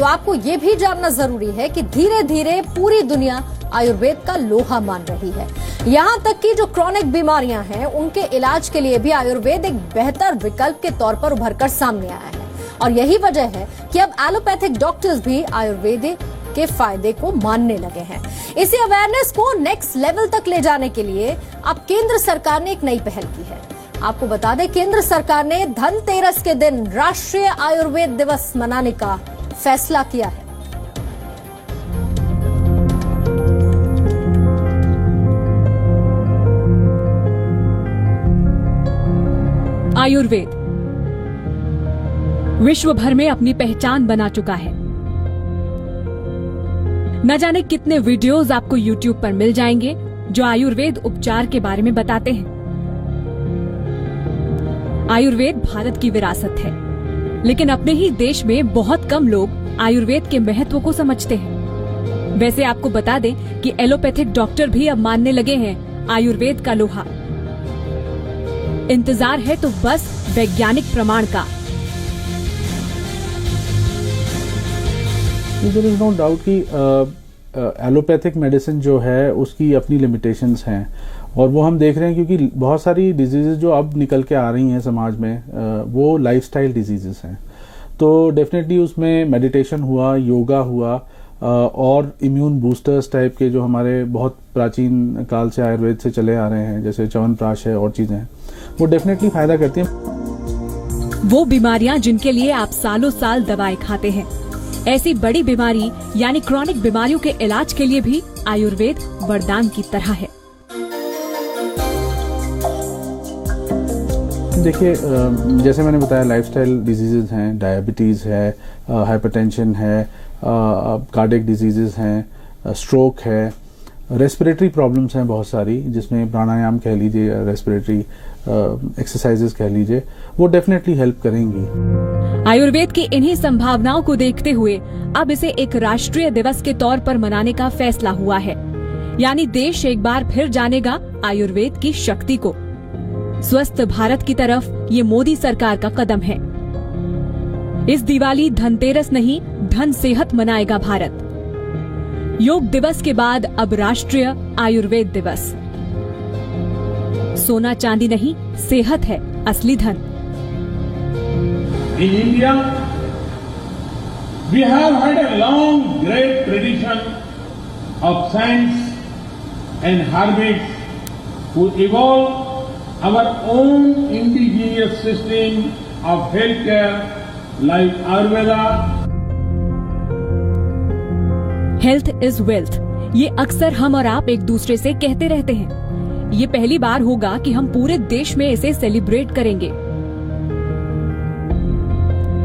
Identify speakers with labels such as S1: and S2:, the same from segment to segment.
S1: तो आपको ये भी जानना जरूरी है कि धीरे धीरे पूरी दुनिया आयुर्वेद का लोहा मान रही है। यहां तक कि जो क्रॉनिक बीमारियां हैं उनके इलाज के लिए भी आयुर्वेद एक बेहतर विकल्प के तौर पर उभरकर सामने आया है। और यही वजह है कि अब एलोपैथिक डॉक्टर्स भी आयुर्वेद के फायदे को मानने लगे हैं। इसी अवेयरनेस को नेक्स्ट लेवल तक ले जाने के लिए अब केंद्र सरकार ने एक नई पहल की है। आपको बता दें, केंद्र सरकार ने धनतेरस के दिन राष्ट्रीय आयुर्वेद दिवस मनाने का फैसला किया है।
S2: आयुर्वेद विश्व भर में अपनी पहचान बना चुका है। न जाने कितने वीडियोस आपको YouTube पर मिल जाएंगे जो आयुर्वेद उपचार के बारे में बताते हैं। आयुर्वेद भारत की विरासत है, लेकिन अपने ही देश में बहुत कम लोग आयुर्वेद के महत्व को समझते हैं। वैसे आपको बता दें कि एलोपैथिक डॉक्टर भी अब मानने लगे हैं आयुर्वेद का लोहा। इंतजार है तो बस वैज्ञानिक प्रमाण का।
S3: देयर इज नो डाउट कि एलोपैथिक मेडिसिन जो है उसकी अपनी लिमिटेशंस हैं, और वो हम देख रहे हैं क्योंकि बहुत सारी डिजीजेज जो अब निकल के आ रही हैं समाज में वो लाइफस्टाइल डिजीजेस हैं। तो डेफिनेटली उसमें मेडिटेशन हुआ, योगा हुआ, और इम्यून बूस्टर्स टाइप के जो हमारे बहुत प्राचीन काल से आयुर्वेद से चले आ रहे हैं, जैसे च्यवनप्राश है और चीजें हैं, वो डेफिनेटली फायदा करती हैं।
S2: वो बीमारियां जिनके लिए आप सालों साल दवाएं खाते हैं, ऐसी बड़ी बीमारी यानी क्रॉनिक बीमारियों के इलाज के लिए भी आयुर्वेद वरदान की तरह है।
S3: देखिए, जैसे मैंने बताया, लाइफस्टाइल डिजीजेज हैं, डायबिटीज है, हाइपरटेंशन है, कार्डियक डिजीजेस हैं, स्ट्रोक है, रेस्पिरेटरी प्रॉब्लम्स हैं बहुत सारी, जिसमें प्राणायाम कह लीजिए, रेस्पिरेटरी एक्सरसाइजेस कह लीजिए, वो डेफिनेटली हेल्प करेंगी।
S2: आयुर्वेद की इन्हीं संभावनाओं को देखते हुए अब इसे एक राष्ट्रीय दिवस के तौर पर मनाने का फैसला हुआ है। यानी देश एक बार फिर जानेगा आयुर्वेद की शक्ति को। स्वस्थ भारत की तरफ ये मोदी सरकार का कदम है। इस दिवाली धनतेरस नहीं, धन सेहत मनाएगा भारत। योग दिवस के बाद अब राष्ट्रीय आयुर्वेद दिवस। सोना चांदी नहीं, सेहत है असली धन।
S4: In India, we have had a long, great tradition of science and herbs who evolved our own indigenous system of healthcare like Ayurveda.
S2: Health is wealth, ये अक्सर हम और आप एक दूसरे से कहते रहते हैं। ये पहली बार होगा कि हम पूरे देश में इसे सेलिब्रेट करेंगे।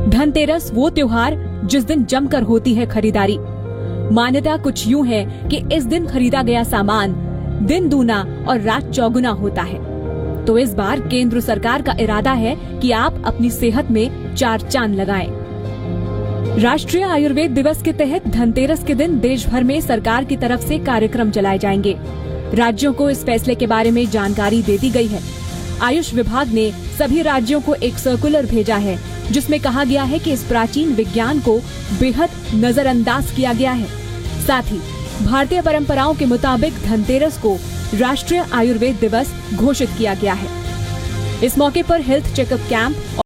S2: धनतेरस वो त्योहार जिस दिन जमकर होती है खरीदारी। मान्यता कुछ यूं है कि इस दिन खरीदा गया सामान दिन दूना और रात चौगुना होता है। तो इस बार केंद्र सरकार का इरादा है कि आप अपनी सेहत में 4 चांद लगाएं। राष्ट्रीय आयुर्वेद दिवस के तहत धनतेरस के दिन देश भर में सरकार की तरफ से कार्यक्रम चलाए जाएंगे। राज्यों को इस फैसले के बारे में जानकारी दे दी गई है। आयुष विभाग ने सभी राज्यों को एक सर्कुलर भेजा है, जिसमें कहा गया है कि इस प्राचीन विज्ञान को बेहद नजरअंदाज किया गया है। साथ ही भारतीय परंपराओं के मुताबिक धनतेरस को राष्ट्रीय आयुर्वेद दिवस घोषित किया गया है। इस मौके पर हेल्थ चेकअप कैंप